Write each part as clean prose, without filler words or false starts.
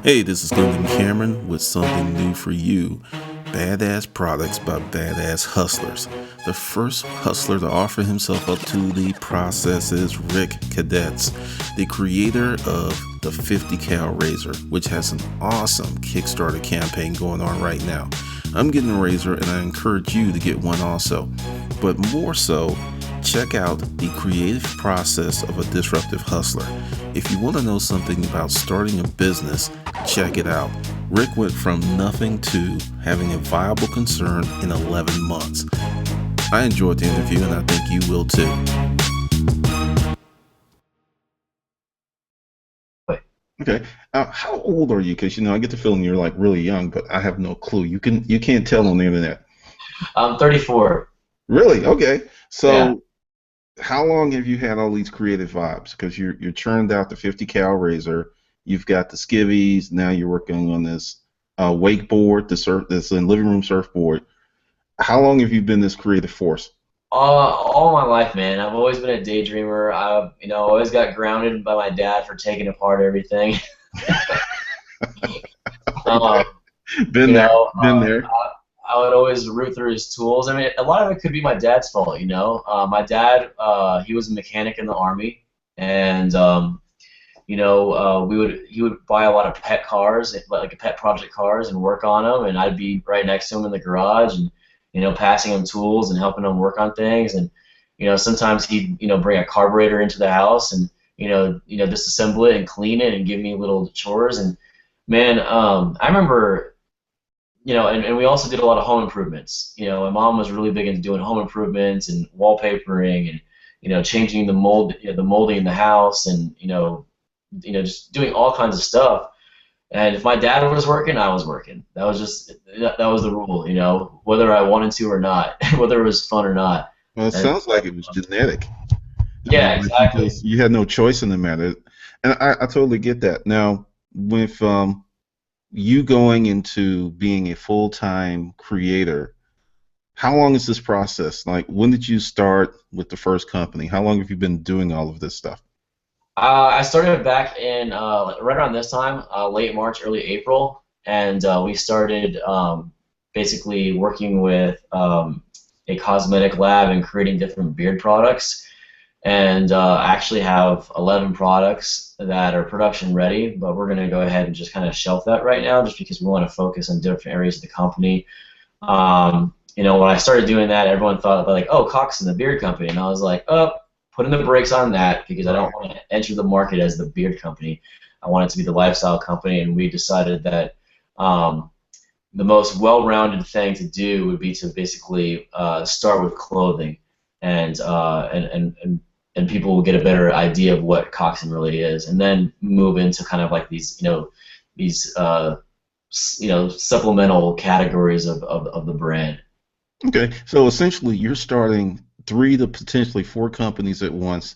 Hey, this is Glendon Cameron with something new for you. BadAss Products by BadAss Hustlers. The first hustler to offer himself up to the process is Rick Kadets, the creator of the 50 cal razor, which has an awesome Kickstarter campaign going on right now. I'm getting a razor and I encourage you to get one also. But more so, check out the creative process of a disruptive hustler. If you want to know something about starting a business, check it out. Rick went from nothing to having a viable concern in 11 months. I enjoyed the interview and I think you will too. Okay, how old are you? Because I get the feeling you're like really young, but I have no clue. You can't tell on the internet. I'm 34. Really? Okay. So, Yeah. how long have you had all these creative vibes? Because you're churned out the 50 cal razor, you've got the skivvies, now you're working on this wakeboard, this in living room surfboard. How long have you been this creative force? All my life, man. I've always been a daydreamer. I've, always got grounded by my dad for taking apart everything. um, Been you there, know, been there. I would always root through his tools. I mean, a lot of it could be my dad's fault. My dad, he was a mechanic in the army, and he would buy a lot of pet cars, like pet project cars, and work on them, and I'd be right next to him in the garage, and passing him tools and helping him work on things, and sometimes he'd bring a carburetor into the house and disassemble it and clean it and give me little chores, and man, I remember. And we also did a lot of home improvements. My mom was really big into doing home improvements and wallpapering and changing the molding in the house, and just doing all kinds of stuff. And if my dad was working, I was working. That was the rule, whether I wanted to or not, whether it was fun or not. Well, it And sounds like it was genetic. I yeah, mean, like exactly. you had no choice in the matter, and I totally get that. Now, with you going into being a full-time creator, how long is this process? Like, when did you start with the first company? How long have you been doing all of this stuff? I started back in right around this time, late March, early April, and we started basically working with a cosmetic lab and creating different beard products. And I actually have 11 products that are production ready, but we're going to go ahead and just kind of shelf that right now just because we want to focus on different areas of the company. When I started doing that, everyone thought like, oh, Cox and the beard company, and I was like, oh, putting the brakes on that because I don't want to enter the market as the beard company. I want it to be the lifestyle company, and we decided that the most well-rounded thing to do would be to basically start with clothing, and and people will get a better idea of what Coxon really is, and then move into kind of like these supplemental categories of the brand. Okay, so essentially, you're starting three to potentially four companies at once.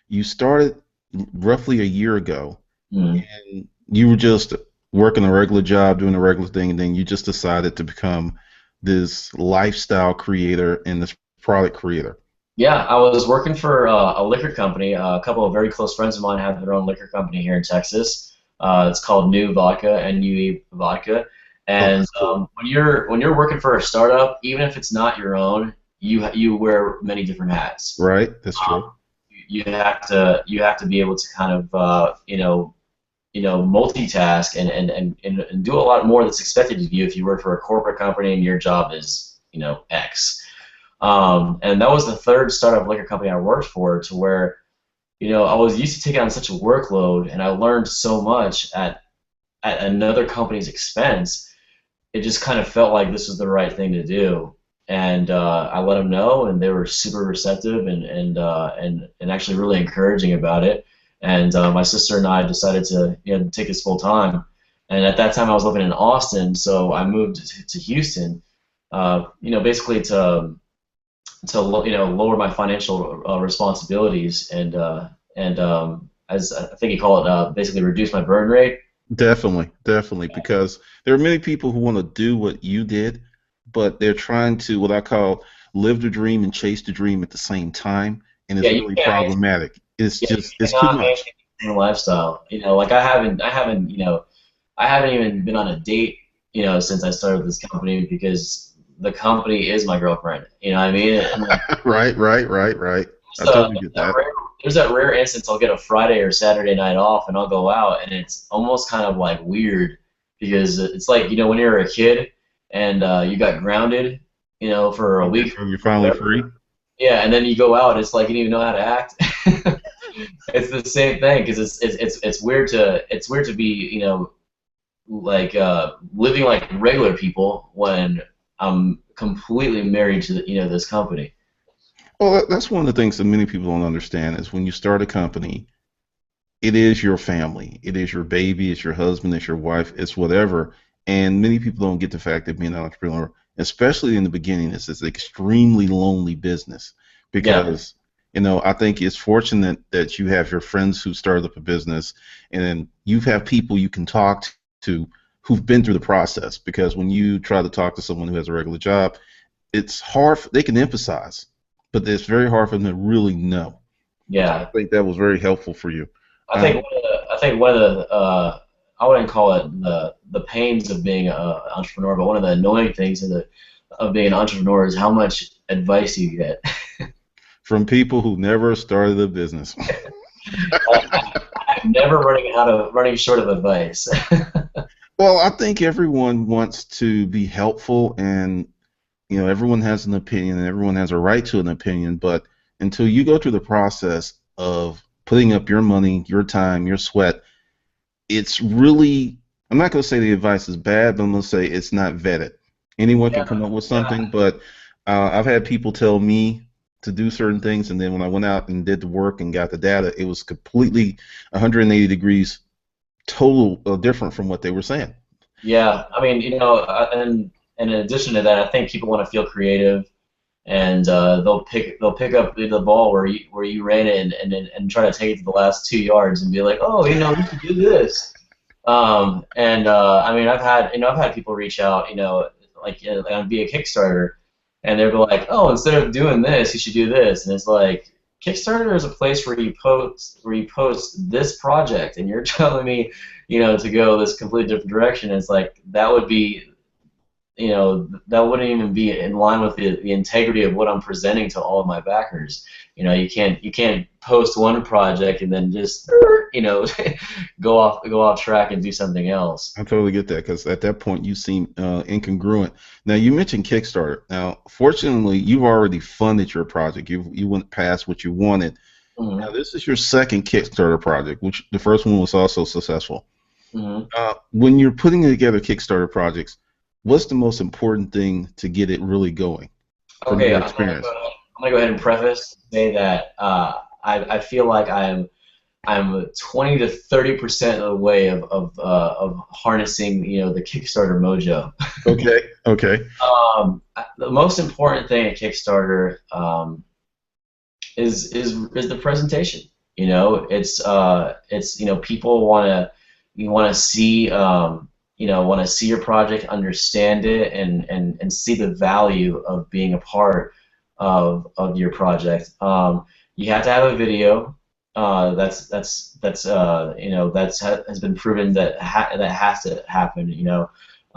You started roughly a year ago, Mm. and you were just working a regular job, doing a regular thing, and then you just decided to become this lifestyle creator and this product creator. Yeah, I was working for a liquor company. A couple of very close friends of mine have their own liquor company here in Texas. It's called New Vodka, NUE Vodka. Oh, And that's cool. when you're working for a startup, even if it's not your own, you wear many different hats. Right? That's Um, true. you have to be able to kind of multitask and do a lot more that's expected of you if you work for a corporate company and your job is X. And that was the third startup liquor company I worked for, to where I was used to taking on such a workload, and I learned so much at another company's expense. It just kind of felt like this was the right thing to do, and I let them know, and they were super receptive and actually really encouraging about it. And my sister and I decided to take this full time. And at that time, I was living in Austin, so I moved to Houston, basically to lower my financial responsibilities, and as I think you call it, basically reduce my burn rate. Definitely, definitely, because there are many people who want to do what you did, but they're trying to what I call live the dream and chase the dream at the same time, and Yeah, it's really problematic. It's you just it's too cannot much. maintain the same lifestyle. Like I haven't I haven't even been on a date, since I started this company because the company is my girlfriend. You know what I mean? And like, Right. I so totally get that that. rare, there's that rare instance I'll get a Friday or Saturday night off and I'll go out and it's almost kind of like weird because it's like when you're a kid and you got grounded, for a Okay, week so you're or finally whatever. free. Yeah, and then you go out, it's like you don't even know how to act. It's the same thing because it's weird to be like living like regular people when I'm completely married to this company. Well, that's one of the things that many people don't understand is when you start a company, it is your family, it is your baby, it's your husband, it's your wife, it's whatever. And many people don't get the fact that being an entrepreneur, especially in the beginning, is an extremely lonely business Yeah, because I think it's fortunate that you have your friends who started up a business, and then you have people you can talk to who've been through the process. Because when you try to talk to someone who has a regular job, it's hard. They can emphasize, but it's very hard for them to really know. So I yeah. think that was very helpful for you. I think one of the I wouldn't call it the pains of being an entrepreneur, but one of the annoying things of being an entrepreneur is how much advice you get. From people who never started a business. I'm never running short of advice. Well, I think everyone wants to be helpful, and everyone has an opinion, and everyone has a right to an opinion. But until you go through the process of putting up your money, your time, your sweat, it's really, I'm not going to say the advice is bad, but I'm going to say it's not vetted. Anyone can Yeah, come up with yeah, something, but I've had people tell me to do certain things, and then when I went out and did the work and got the data, it was completely 180 degrees total different from what they were saying. yeah. I mean, and in addition to that, I think people want to feel creative, and they'll pick up the ball where you ran it and try to take it to the last 2 yards and be like, oh, you should do this. And I mean, I've had people reach out, like via Kickstarter, and they'll be like, oh, instead of doing this, you should do this, and it's like Kickstarter is a place where you post this project, and you're telling me, to go this completely different direction. It's like that wouldn't even be in line with the integrity of what I'm presenting to all of my backers. You can't post one project and then just go off track and do something else. I totally get that because at that point you seem incongruent. Now you mentioned Kickstarter. Now, fortunately, you've already funded your project. You went past what you wanted. Now Hmm. this is your second Kickstarter project, which the first one was also successful. Hmm. When you're putting together Kickstarter projects, what's the most important thing to get it really going from Okay, your I'm gonna experience? go, I'm gonna go ahead and preface say that I feel like I'm 20 to 30% of the way of harnessing the Kickstarter mojo. Okay. The most important thing at Kickstarter is the presentation. It's people want to see your project, understand it, and see the value of being a part of your project. You have to have a video. Has been proven that has to happen. You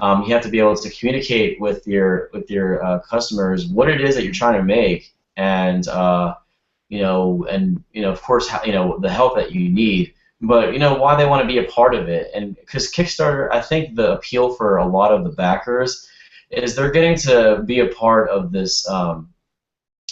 have to be able to communicate with your customers what it is that you're trying to make, and of course, the help that you need, but why they want to be a part of it. And because Kickstarter, I think the appeal for a lot of the backers is they're getting to be a part of this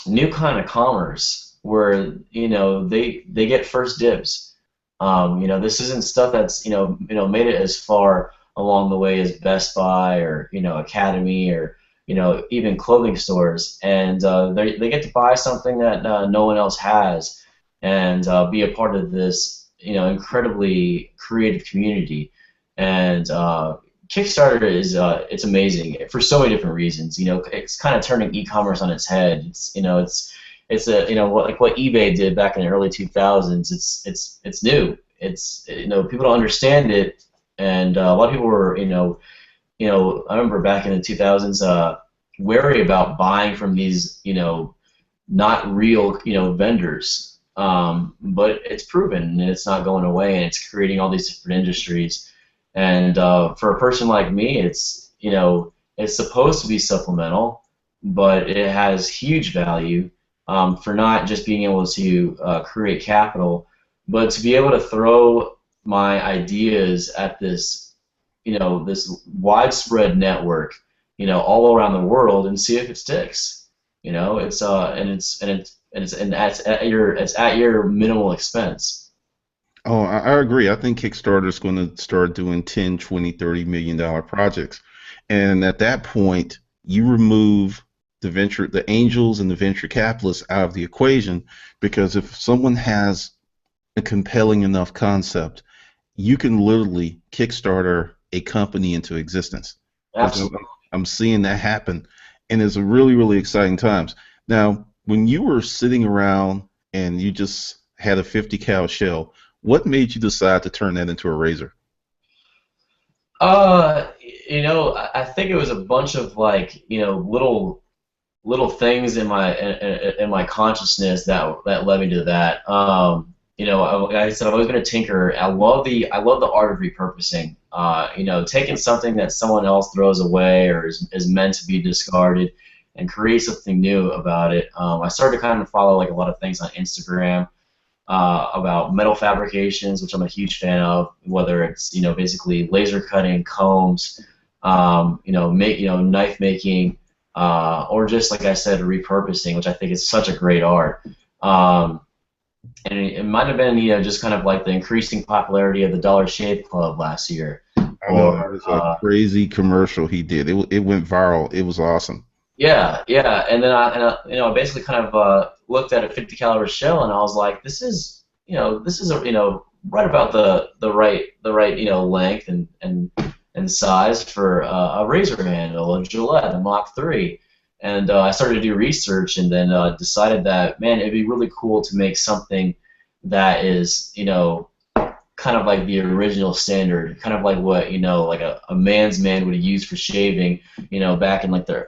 new kind of commerce where they get first dibs. This isn't stuff that's made it as far along the way as Best Buy or Academy or even clothing stores, and they get to buy something that no one else has, and be a part of this incredibly creative community. And Kickstarter is it's amazing for so many different reasons. It's kind of turning e-commerce on its head. It's a like what eBay did back in the early 2000s. It's new. It's people don't understand it, and a lot of people were I remember back in the 2000s wary about buying from these not real vendors. But it's proven and it's not going away, and it's creating all these different industries. And for a person like me, it's supposed to be supplemental, but it has huge value for not just being able to create capital, but to be able to throw my ideas at this widespread network, all around the world and see if it sticks. It's and it's at your minimal expense. Oh, I agree. I think Kickstarter is going to start doing 10, 20, $30 million projects. And at that point, you remove the angels and the venture capitalists out of the equation, because if someone has a compelling enough concept, you can literally Kickstarter a company into existence. Because Absolutely. I'm seeing that happen, and it's a really, really exciting times. Now, when you were sitting around and you just had a 50 cal shell, what made you decide to turn that into a razor? I think it was a bunch of like, little things in my consciousness that led me to that. Like I said, I've always been a tinkerer. I love the art of repurposing. Taking something that someone else throws away or is meant to be discarded, and create something new about it. I started to kind of follow like a lot of things on Instagram about metal fabrications, which I'm a huge fan of. Whether it's basically laser cutting, combs, knife making, or just like I said, repurposing, which I think is such a great art. Um, and it might have been just kind of like the increasing popularity of the Dollar Shave Club last year, I know that or was a crazy commercial he did. It went viral. It was awesome. yeah, yeah. And then I basically kind of looked at a 50 caliber shell, and I was like, this is right about the right length and size for a razor handle, a Gillette, a Mach 3. And I started to do research, and then decided that, man, it'd be really cool to make something that is kind of like the original standard, kind of like what like a man's man would use for shaving, back in like the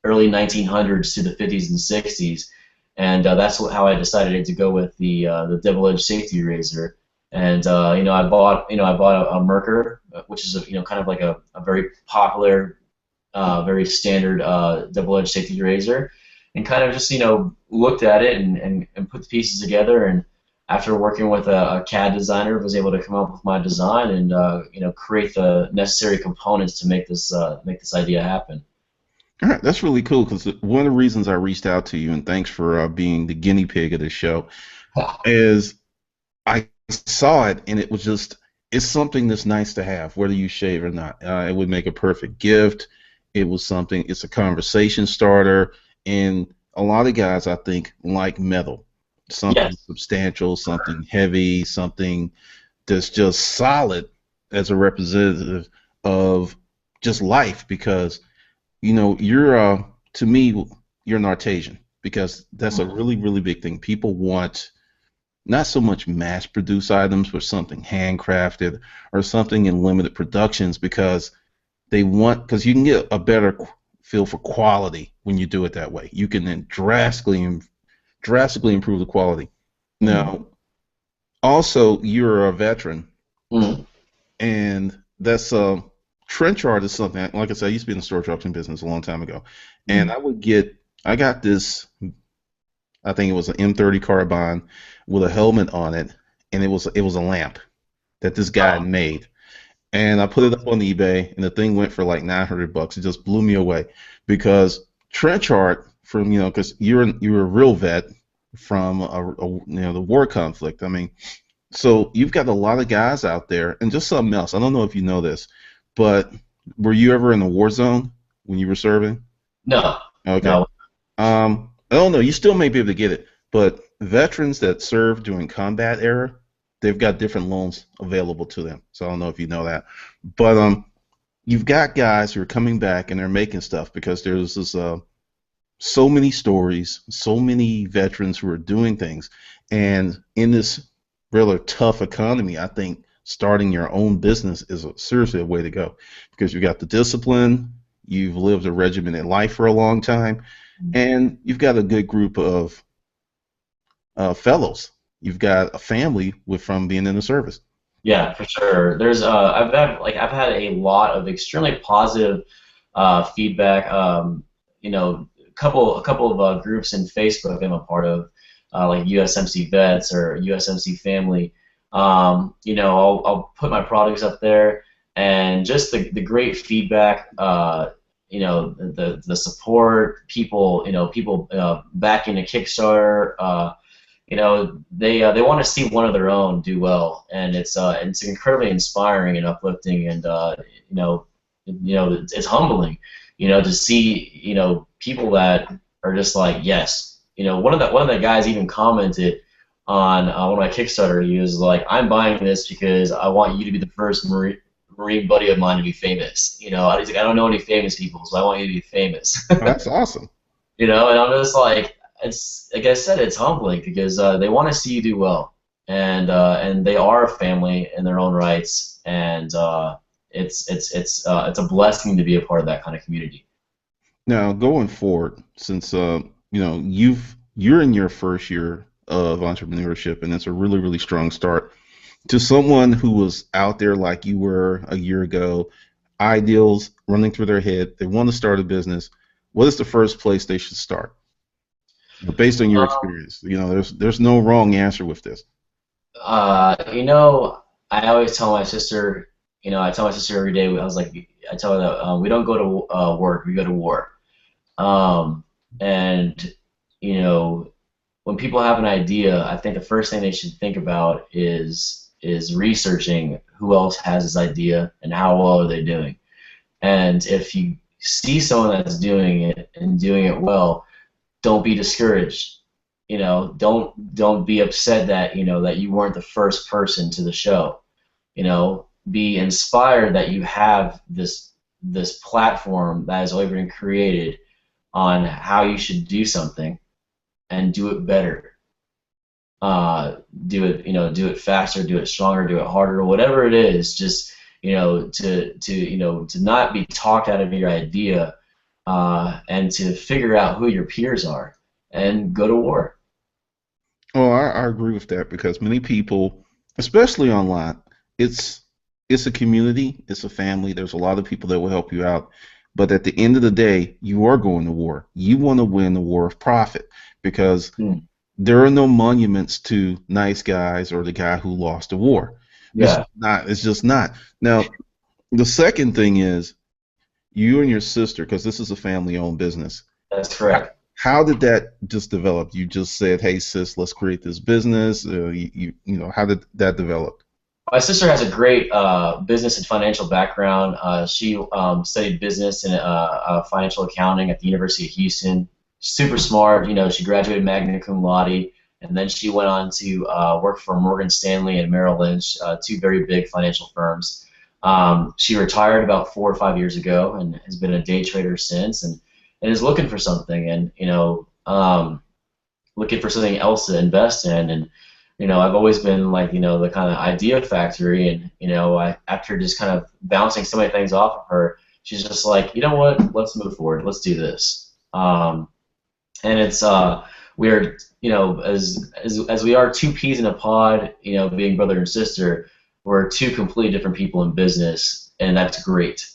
early 1900s to the 50s and 60s, and how I decided to go with the double-edged safety razor. And I bought a Merkur, which is kind of like a very popular, very standard double-edged safety razor, and kind of just looked at it and put the pieces together, and after working with a CAD designer, was able to come up with my design and create the necessary components to make this idea happen. All right, that's really cool, because one of the reasons I reached out to you, and thanks for being the guinea pig of this show, is I saw it and it was just, it's something that's nice to have, whether you shave or not. It would make a perfect gift. It was something, it's a conversation starter, and a lot of guys, I think, like metal, something Yes. substantial, something heavy, something that's just solid as a representative of just life, because you're to me, you're an artisan, because that's a really, really big thing. People want not so much mass-produced items, but something handcrafted or something in limited productions, because because you can get a better feel for quality when you do it that way. You can then drastically improve the quality. Mm. Now, also, you're a veteran, Mm. and that's trench art is something. Like I said, I used to be in the store trucking business a long time ago, and Mm. I got this. I think it was an M30 carbine with a helmet on it, and it was a lamp that this guy had Oh, made, and I put it up on eBay, and the thing went for like $900. It just blew me away, because trench art, from because you're a real vet from the war conflict. I mean, so you've got a lot of guys out there, and just something else. I don't know if you know this, but were you ever in the war zone when you were serving? no, Okay. no. I don't know. You still may be able to get it, but veterans that served during combat era, they've got different loans available to them. So I don't know if you know that, but you've got guys who are coming back and they're making stuff, because there's this so many stories, so many veterans who are doing things, and in this rather tough economy, I think starting your own business is seriously a way to go, because you've got the discipline, you've lived a regimented life for a long time, and you've got a good group of fellows. You've got a family from being in the service. Yeah, for sure. There's I've had a lot of extremely positive feedback. A couple of groups in Facebook I'm a part of, like USMC Vets or USMC Family. I'll put my products up there, and just the great feedback. The support, people backing a Kickstarter. They want to see one of their own do well, and it's incredibly inspiring and uplifting, and it's humbling, to see people that are just like yes. One of the guys even commented on one of my Kickstarter. He was like, "I'm buying this because I want you to be the first Marine buddy of mine to be famous." He's like, "I don't know any famous people, so I want you to be famous." Oh, that's awesome. And I'm just like, it's like I said, it's humbling because they want to see you do well, and they are a family in their own rights, and it's a blessing to be a part of that kind of community. Now, going forward, since you're in your first year of entrepreneurship, and it's a really, really strong start. To someone who was out there like you were a year ago, ideals running through their head, they want to start a business. What is the first place they should start? Based on your experience, there's no wrong answer with this. I always tell my sister, I tell my sister every day. I was like, I tell her that we don't go to work, we go to war. And you know, when people have an idea, I think the first thing they should think about is researching who else has this idea and how well are they doing. And if you see someone that's doing it and doing it well, don't be discouraged. Don't be upset that that you weren't the first person to the show. Be inspired that you have this platform that has already been created on how you should do something and do it better. Do it faster, do it stronger, do it harder, whatever it is. Just to not be talked out of your idea, and to figure out who your peers are and go to war. Oh, I agree with that because many people, especially online, it's it's a community, it's a family. There's a lot of people that will help you out. But at the end of the day, you are going to war. You want to win the war of profit because Hmm. there are no monuments to nice guys or the guy who lost the war. It's Yeah, just not. It's just not. Now, the second thing is you and your sister, because this is a family-owned business. that's How, correct. how did that just develop? You just said, "Hey, sis, let's create this business." How did that develop? My sister has a great business and financial background. She studied business and financial accounting at the University of Houston. Super smart. She graduated magna cum laude, and then she went on to work for Morgan Stanley and Merrill Lynch, two very big financial firms. She retired about 4 or 5 years ago and has been a day trader since, and is looking for something, and looking for something else to invest in. And I've always been like the kind of idea factory, and after just kind of bouncing so many things off of her, she's just like, you know what, let's move forward, let's do this. And it's we're as we are two peas in a pod, being brother and sister, we're two completely different people in business, and that's great.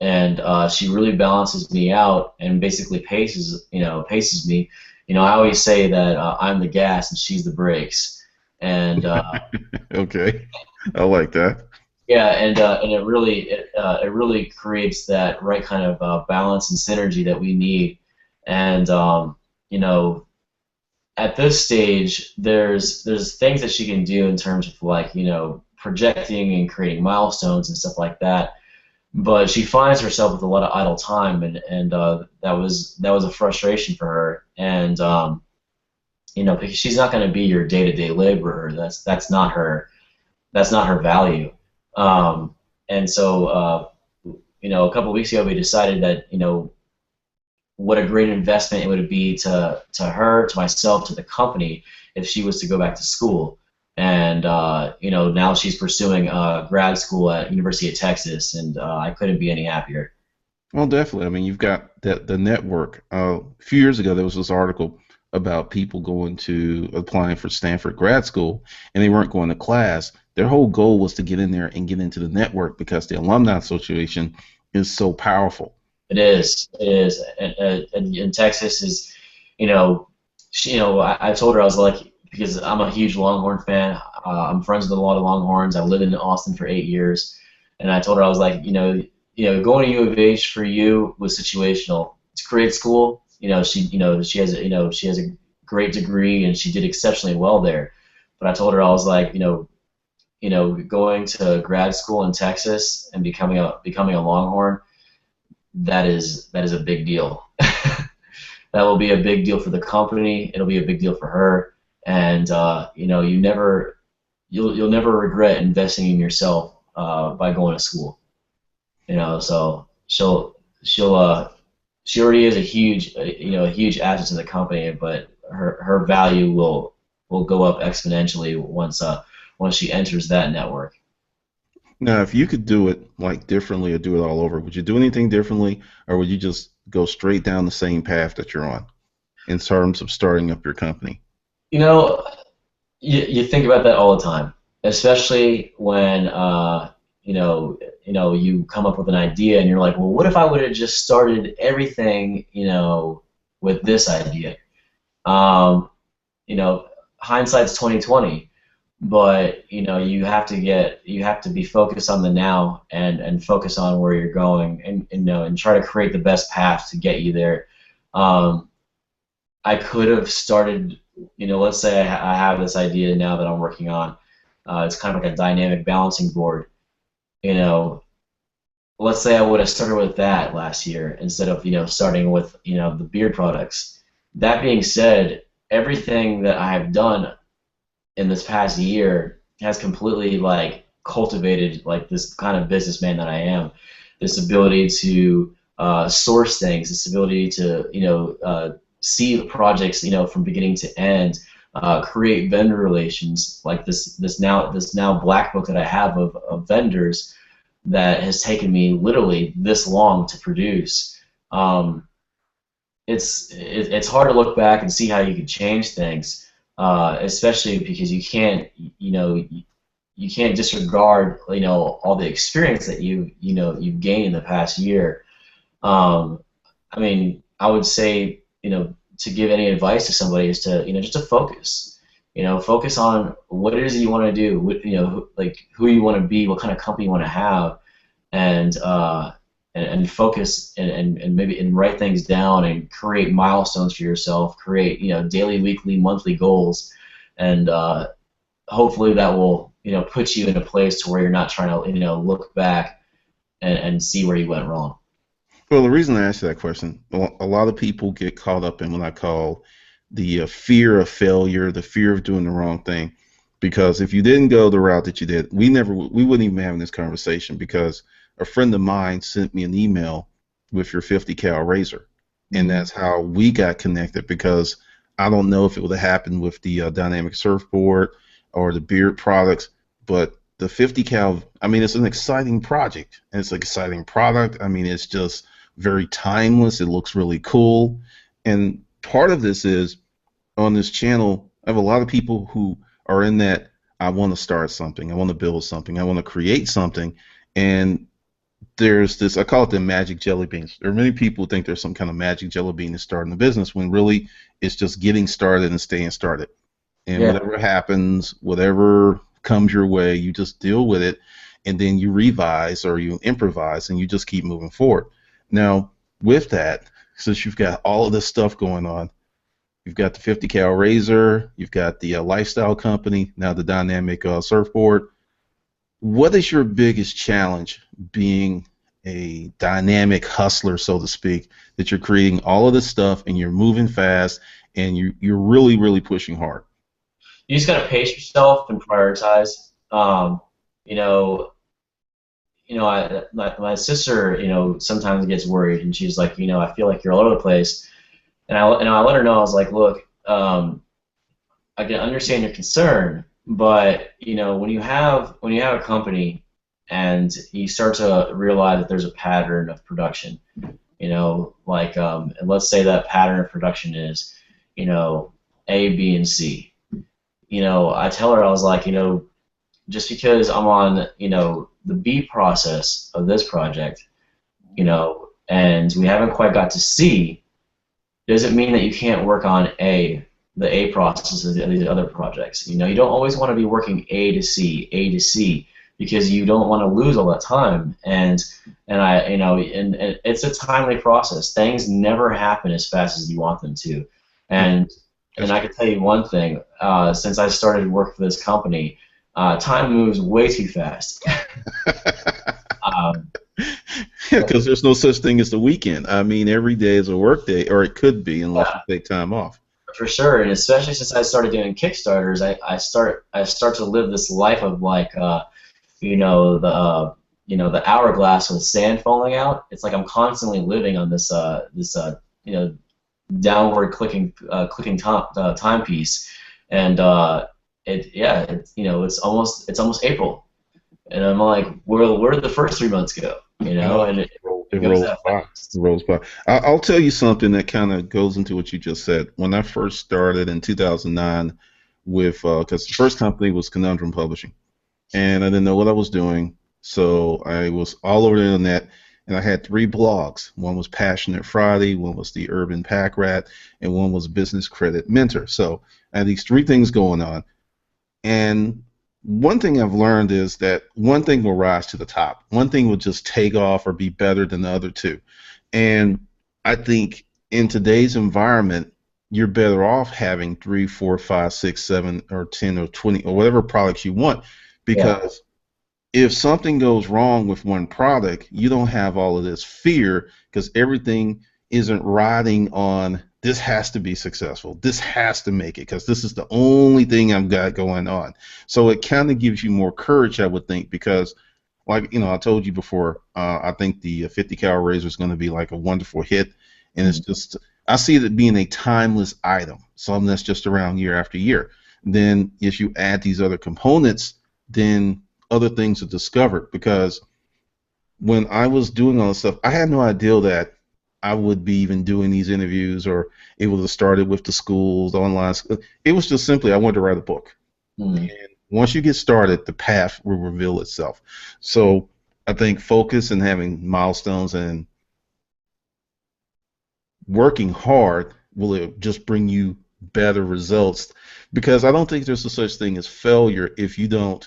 And she really balances me out and basically paces me. I always say that I'm the gas and she's the brakes, and Okay, I like that. yeah, and it really creates that right kind of balance and synergy that we need. And you know, at this stage, there's things that she can do in terms of like projecting and creating milestones and stuff like that. But she finds herself with a lot of idle time, and that was a frustration for her. And because she's not going to be your day-to-day laborer. That's not her value. And so, a couple of weeks ago, we decided that what a great investment it would be to her, to myself, to the company if she was to go back to school. And now she's pursuing grad school at University of Texas, and I couldn't be any happier. Well, definitely. I mean, you've got the network. A few years ago, there was this article about people going to applying for Stanford grad school, and they weren't going to class Their whole goal was to get in there and get into the network because the alumni association is so powerful. It is. It is. And Texas is, you know, I told her I was like, because I'm a huge Longhorn fan. I'm friends with a lot of Longhorns. I lived in Austin for 8 years, and I told her I was like, going to U of H for you was situational. It's a great school. She has a great degree, and she did exceptionally well there. But I told her I was like, going to grad school in Texas and becoming a Longhorn, that is a big deal. That will be a big deal for the company. It'll be a big deal for her, and you'll never regret investing in yourself by going to school. So she already is a huge asset to the company, but her value will go up exponentially once she enters that network. Now, if you could do it like differently or do it all over, would you do anything differently, or would you just go straight down the same path that you're on in terms of starting up your company? You know, you think about that all the time, especially when you come up with an idea and you're like, well, what if I would have just started everything, with this idea? Um, Hindsight's 2020, but you have to be focused on the now and focus on where you're going and try to create the best path to get you there. Um, I could have started, let's say I have this idea now that I'm working on. It's kind of like a dynamic balancing board. You know, let's say I would have started with that last year instead of starting with the beard products. That being said, everything that I have done in this past year has completely like cultivated like this kind of businessman that I am. This ability to source things, this ability to see the projects from beginning to end, create vendor relations like this now black book that I have of vendors that has taken me literally this long to produce. It's hard to look back and see how you can change things, especially because you can't disregard all the experience that you've gained in the past year. I mean, I would say to give any advice to somebody is to just to focus. Focus on what it is that you want to do. Like who you want to be, what kind of company you want to have, and focus and maybe write things down and create milestones for yourself. Create daily, weekly, monthly goals, and hopefully that will put you in a place to where you're not trying to look back and see where you went wrong. Well, the reason I asked you that question, a lot of people get caught up in what I call the fear of failure, the fear of doing the wrong thing. Because if you didn't go the route that you did, we wouldn't even be having this conversation because a friend of mine sent me an email with your 50 cal razor, and that's how we got connected. Because I don't know if it would have happened with the dynamic surfboard or the beard products, but the 50 cal, I mean, it's an exciting project, and it's an exciting product. I mean, it's just very timeless. It looks really cool, and part of this is on this channel, I have a lot of people who are in that I want to start something, I want to build something, I want to create something, and there's this, I call it the magic jelly beans. There are many people who think there's some kind of magic jelly bean to starting a business when really it's just getting started and staying started. And Yeah. whatever happens, whatever comes your way, you just deal with it, and then you revise or you improvise and you just keep moving forward. Now, with that, since you've got all of this stuff going on, you've got the 50 cal razor, you've got the lifestyle company, now the dynamic surfboard. What is your biggest challenge being a dynamic hustler, so to speak, that you're creating all of this stuff and you're moving fast and you're really, really pushing hard? You just gotta pace yourself and prioritize. You know, my sister, sometimes gets worried, and she's like, I feel like you're all over the place, and I let her know. I was like, look, I can understand your concern, but when you have a company and you start to realize that there's a pattern of production, like and let's say that pattern of production is, A, B, and C. I tell her, I was like, just because I'm on, the B process of this project, and we haven't quite got to C, doesn't mean that you can't work on the A process of these other projects. You don't always want to be working A to C, because you don't want to lose all that time. And it's a timely process. Things never happen as fast as you want them to. And That's I can tell you one thing. Since I started work for this company, time moves way too fast. um, Yeah, because there's no such thing as the weekend. I mean, every day is a work day, or it could be, unless you yeah, take time off. for sure, and especially since I started doing Kickstarters, I start to live this life of like, the hourglass with sand falling out. It's like I'm constantly living on this you know downward clicking timepiece, and it's almost April, and I'm like, where did the first 3 months go? Oh, And it it goes rolls that by. It fast. rolls by. I'll tell you something that kind of goes into what you just said. When I first started in 2009 with, because the first company was Conundrum Publishing, and I didn't know what I was doing, so I was all over the internet, and I had three blogs. One was Passionate Friday, one was the Urban Pack Rat, and one was Business Credit Mentor. So I had these three things going on. And one thing I've learned is that one thing will rise to the top. One thing will just take off or be better than the other two. And I think in today's environment, you're better off having three, four, five, six, seven, or 10, or 20, or whatever products you want, Yeah, because if something goes wrong with one product, you don't have all of this fear because everything isn't riding on this has to be successful. This has to make it because this is the only thing I've got going on. So it kind of gives you more courage, I would think, because like I told you before, I think the 50 cal razor is going to be like a wonderful hit, and it's just I see it being a timeless item, something that's just around year after year. Then if you add these other components, then other things are discovered. Because when I was doing all this stuff, I had no idea that I would be even doing these interviews, or it would have started with the schools, the online. It was just simply I wanted to write a book. mm, And once you get started, the path will reveal itself. So I think focus and having milestones and working hard will just bring you better results. Because I don't think there's a such thing as failure if you don't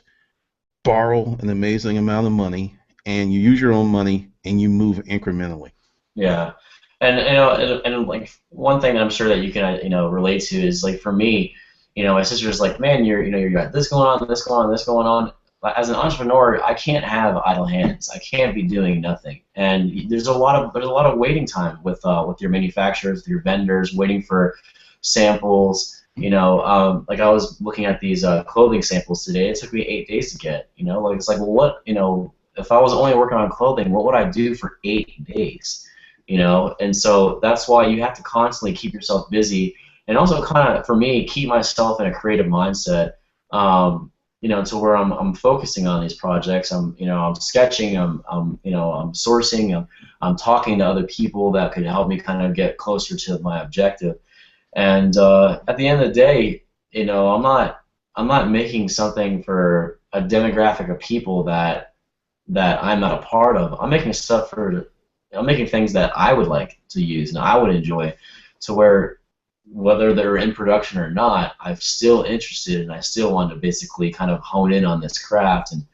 borrow an amazing amount of money and you use your own money and you move incrementally. yeah. And like one thing I'm sure that you can relate to is like for me, my sister's like, man, you got this going on, this going on, this going on. But as an entrepreneur, I can't have idle hands. I can't be doing nothing. And there's a lot of waiting time with your manufacturers, with your vendors, waiting for samples. Like I was looking at these clothing samples today. It took me 8 days to get. Like it's like, well, what, if I was only working on clothing, what would I do for 8 days? And so that's why you have to constantly keep yourself busy, and also kind of for me keep myself in a creative mindset, to where I'm focusing on these projects. I'm sketching, I'm sourcing, I'm talking to other people that could help me kind of get closer to my objective. And at the end of the day, I'm not making something for a demographic of people that I'm not a part of. I'm making things that I would like to use and I would enjoy, to where whether they're in production or not, I'm still interested and I still want to basically kind of hone in on this craft and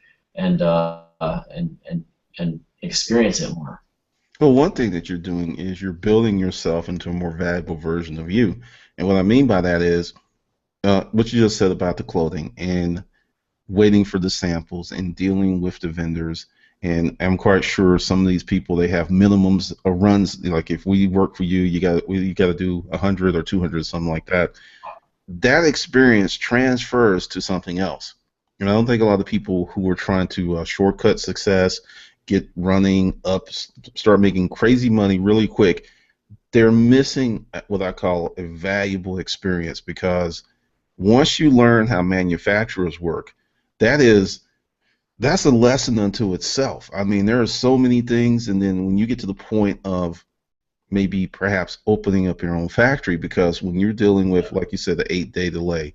and experience it more. Well, one thing that you're doing is you're building yourself into a more valuable version of you. And what I mean by that is what you just said about the clothing and waiting for the samples and dealing with the vendors. And I'm quite sure some of these people they have minimums or runs. Like if we work for you, you got to do 100 or 200, something like that. That experience transfers to something else. And I don't think a lot of people who are trying to shortcut success, get running up, start making crazy money really quick, they're missing what I call a valuable experience. Because once you learn how manufacturers work, that is that's a lesson unto itself. I mean, there are so many things, and then when you get to the point of maybe perhaps opening up your own factory, because when you're dealing with, like you said, the 8-day delay,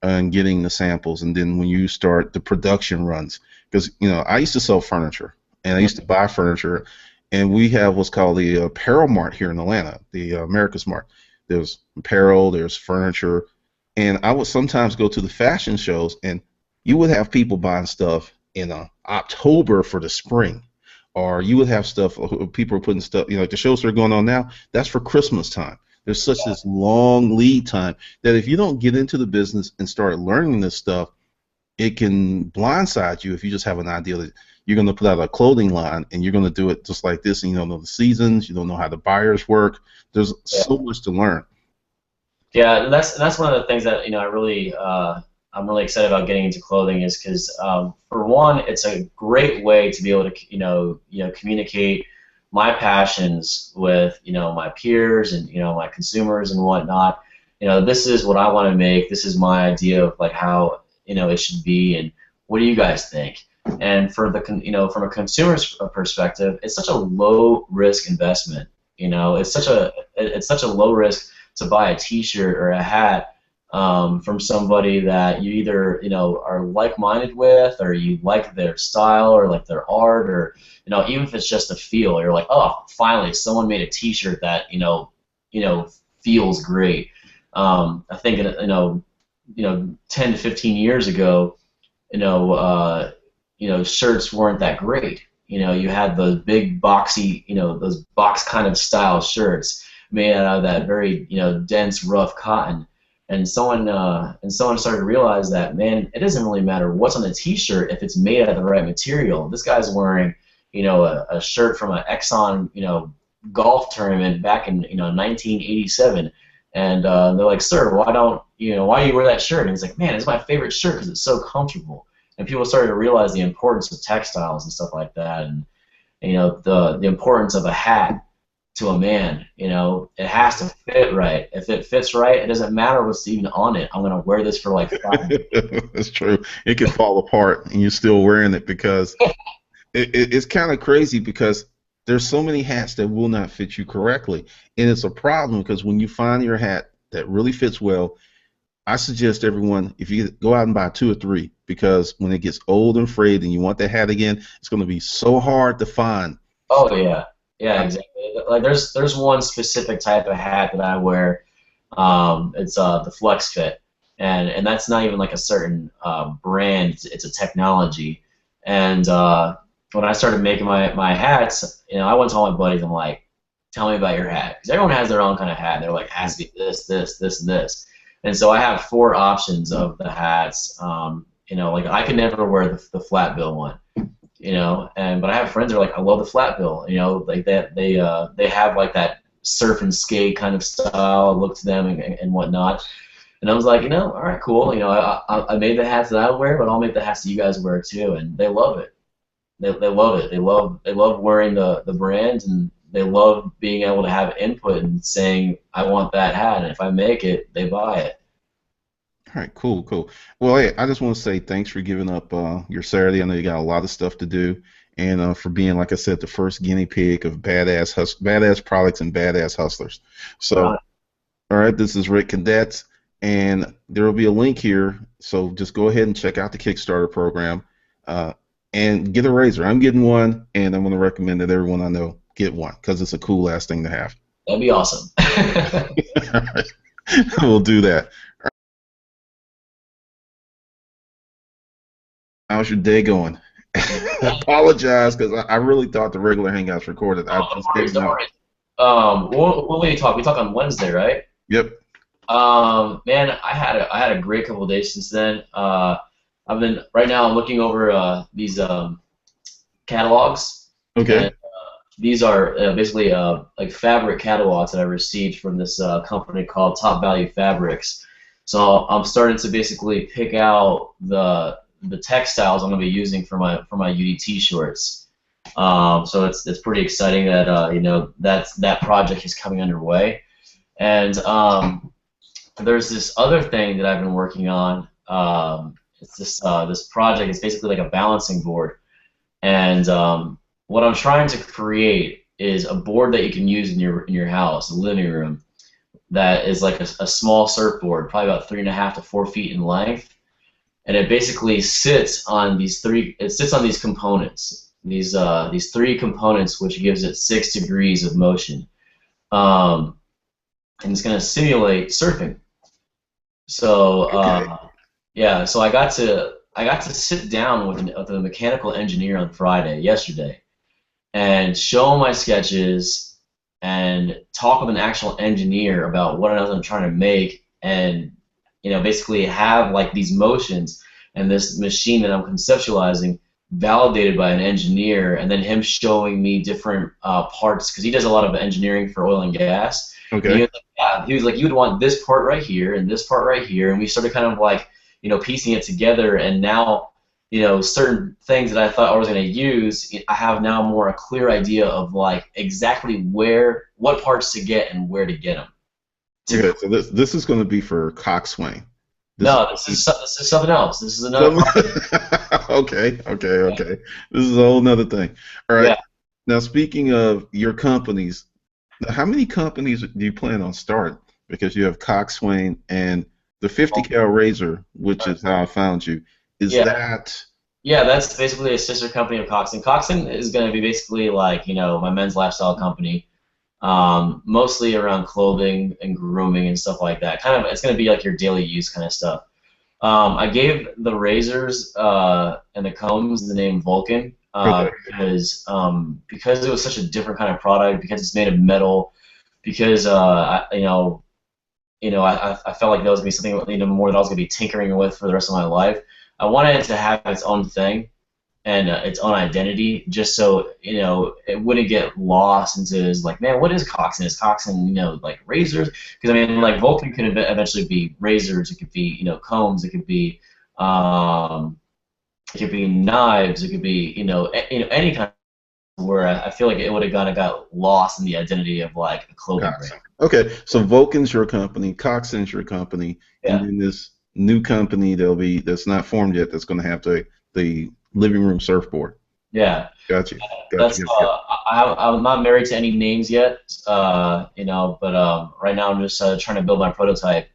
and getting the samples, and then when you start the production runs, because I used to sell furniture and I used to buy furniture, and we have what's called the apparel mart here in Atlanta, the America's Mart. There's apparel, there's furniture, and I would sometimes go to the fashion shows, and you would have people buying stuff in October for the spring, or you would have stuff, people are putting stuff, like the shows that are going on now, that's for Christmas time. There's such this long lead time that if you don't get into the business and start learning this stuff, it can blindside you if you just have an idea that you're going to put out a clothing line and you're going to do it just like this, and you don't know the seasons, you don't know how the buyers work. There's so much to learn. Yeah, and that's one of the things that I'm really excited about getting into clothing is because for one, it's a great way to be able to communicate my passions with my peers and my consumers and whatnot. This is what I want to make. This is my idea of like how it should be, and what do you guys think? And for the from a consumer's perspective, it's such a low risk investment. It's such a low risk to buy a T-shirt or a hat from somebody that you either are like-minded with, or you like their style or like their art, or even if it's just a feel, you're like, oh, finally someone made a T-shirt that feels great. I think 10 to 15 years ago, shirts weren't that great. You had those big boxy, those box kind of style shirts made out of that very dense, rough cotton. And someone started to realize that, man, it doesn't really matter what's on the T-shirt if it's made out of the right material. This guy's wearing a shirt from an Exxon golf tournament back in 1987, and they're like, sir, why do you wear that shirt? And he's like, man, it's my favorite shirt because it's so comfortable. And people started to realize the importance of textiles and stuff like that, and the importance of a hat to a man. It has to fit right. If it fits right, it doesn't matter what's even on it. I'm gonna wear this for like 5 years. That's true. It can fall apart and you're still wearing it because it's kind of crazy, because there's so many hats that will not fit you correctly, and it's a problem because when you find your hat that really fits well, I suggest everyone, if you go out and buy 2 or 3, because when it gets old and frayed and you want that hat again, it's going to be so hard to find. Oh yeah, yeah, exactly. Like there's one specific type of hat that I wear. It's the Flex Fit, and that's not even like a certain brand. It's a technology. And when I started making my hats, I went to all my buddies. I'm like, tell me about your hat, because everyone has their own kind of hat. They're like, has to be this, this, this, and this. And so I have 4 options of the hats. Like I could never wear the flat bill one. But I have friends that are like, I love the flat bill. Like that they have like that surf and skate kind of style look to them and whatnot. And I was like, all right, cool. I made the hats that I wear, but I'll make the hats that you guys wear too, and they love it. They love it. They love wearing the brand, and they love being able to have input and saying, I want that hat, and if I make it, they buy it. All right, cool. Well, hey, I just want to say thanks for giving up your Saturday. I know you got a lot of stuff to do, and for being, like I said, the first guinea pig of badass products and badass hustlers. So, all right, this is Rick Kadets, and there will be a link here. So just go ahead and check out the Kickstarter program and get a razor. I'm getting one, and I'm going to recommend that everyone I know get one because it's a cool ass thing to have. That'd be awesome. All right, we'll do that. How's your day going? I apologize because I really thought the regular Hangouts recorded. I just didn't know. When we talk on Wednesday, right? Yep. Man, I had a great couple of days since then. I've been right now. I'm looking over these catalogs. Okay. And, these are basically like fabric catalogs that I received from this company called Top Value Fabrics. So I'm starting to basically pick out the textiles I'm going to be using for my UDT shorts. So it's pretty exciting that that project is coming underway. And there's this other thing that I've been working on. It's this project is basically like a balancing board, and what I'm trying to create is a board that you can use in your house, the living room, that is like a small surfboard, probably about 3.5 to 4 feet in length, and it basically sits on these three. It sits on these components, these three components, which gives it 6 degrees of motion, um, and it's going to simulate surfing. So Okay. yeah, so I got to sit down with a mechanical engineer on Friday yesterday and show him my sketches and talk with an actual engineer about what it is I'm trying to make, and basically have like these motions and this machine that I'm conceptualizing validated by an engineer, and then him showing me different parts, because he does a lot of engineering for oil and gas. And he Okay. was like, yeah, he was like, you would want this part right here and this part right here, and we started kind of like piecing it together, and now certain things that I thought I was going to use, I have now more a clear idea of like exactly what parts to get and where to get them. To Okay. So this is going to be for coxswain. This is No, this is something else. This is another some. project. Okay. Okay. Okay. This is a whole nother thing. All right. Yeah. Now, speaking of your companies, how many companies do you plan on starting? Because you have Coxswain and the 50 cal razor, which is how I found you. Is Yeah. that Yeah, that's basically a sister company of Coxon. Coxon is going to be basically like, my men's lifestyle company, mostly around clothing and grooming and stuff like that. Kind of, it's going to be like your daily use kind of stuff. I gave the razors and the combs the name Vulcan okay? because it was such a different kind of product, because it's made of metal, because I felt like that was gonna be something more that I was gonna be tinkering with for the rest of my life. I wanted it to have its own thing and its own identity, just so it wouldn't get lost into his like, man, what is Coxon? Is Coxon like razors? Because I mean, like Vulcan could eventually be razors. It could be combs. Um, it could be knives. It could be any kind of where I feel like it would have kind of got lost in the identity of like a clothing brand. Coxswain. Okay, so Vulcan's your company, Coxswain's your company, and Yeah. then this new company that's not formed yet that's going to have the living room surfboard. Yeah. Got you. Got That's you. Got you. I'm not married to any names yet, but right now I'm just trying to build my prototype,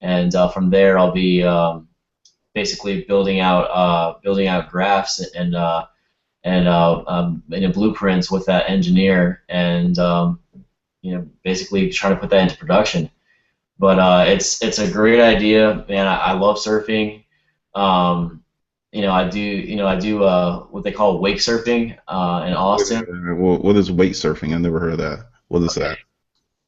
and from there I'll be basically building out graphs and blueprints with that engineer, and basically trying to put that into production. But it's a great idea, man. I love surfing. Um, I do what they call wake surfing in Wait a Austin. minute, wait a minute. What is weight surfing? I never heard of that. What is that?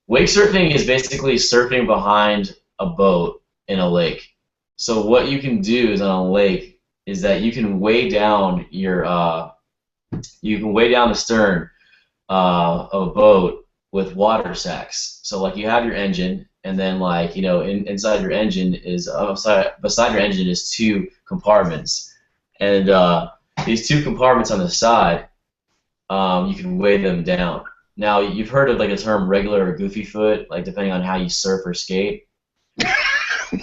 Wake surfing is basically surfing behind a boat in a lake. So what you can do is on a lake is that you can weigh down the stern of a boat with water sacks. So like you have your engine, and then like inside your engine is beside your engine is two compartments, and these two compartments on the side, you can weigh them down. Now you've heard of like the term regular or goofy foot, like depending on how you surf or skate.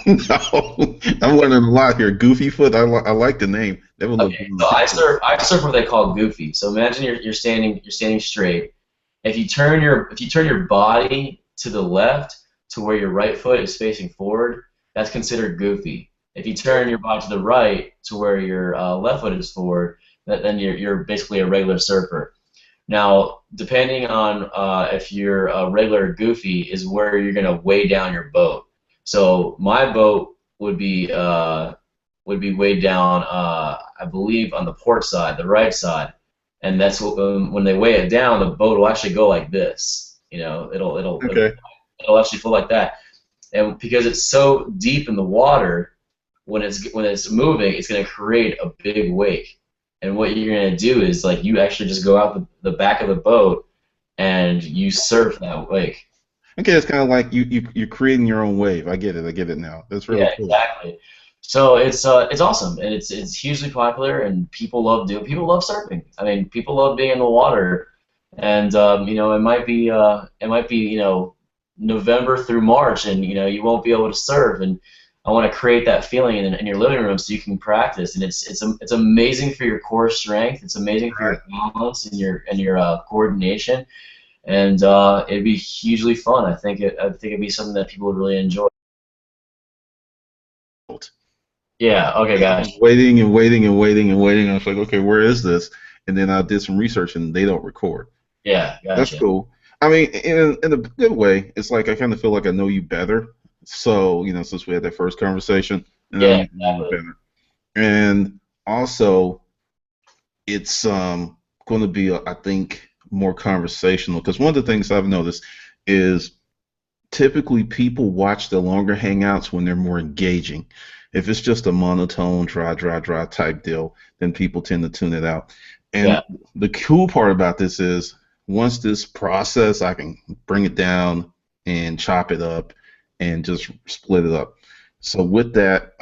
No, I'm learning a lot here. Goofy foot. I like the name. That would look Okay, good on a so I t-shirt. surf I surf what they call goofy. So imagine you're standing straight. If you turn your body to the left to where your right foot is facing forward, that's considered goofy. If you turn your body to the right to where your left foot is forward, then you're basically a regular surfer. Now, depending on if you're a regular or goofy, is where you're gonna weigh down your boat. So my boat would be weighed down, I believe, on the port side, the right side, and that's what, when they weigh it down, the boat will actually go like this. Okay. It'll actually flow like that, and because it's so deep in the water, when it's moving, it's going to create a big wake. And what you're going to do is like you actually just go out the back of the boat and you surf that wake. Okay. It's kind of like you're creating your own wave. I get it. I get it now. That's really Yeah, cool. exactly. So it's awesome, and it's hugely popular, and people love surfing. I mean, people love being in the water, and it might be November through March, and you won't be able to surf, and I want to create that feeling in your living room so you can practice, and it's amazing for your core strength. It's amazing for Right. your balance and your coordination. and it'd be hugely fun. I think it'd be something that people would really enjoy. Yeah. Okay, I guys. was waiting and waiting and waiting and waiting. I was like, okay, where is this? And then I did some research, and they don't record. Yeah, That's gotcha. cool. I mean, in a good way, it's like I kind of feel like I know you better. So, since we had that first conversation, and I'm Yeah, getting to know you exactly. better. And also, it's going to be, I think, more conversational because one of the things I've noticed is typically people watch the longer hangouts when they're more engaging. If it's just a monotone, dry type deal, then people tend to tune it out. And Yeah. the cool part about this is once this process, I can bring it down and chop it up and just split it up. So with that,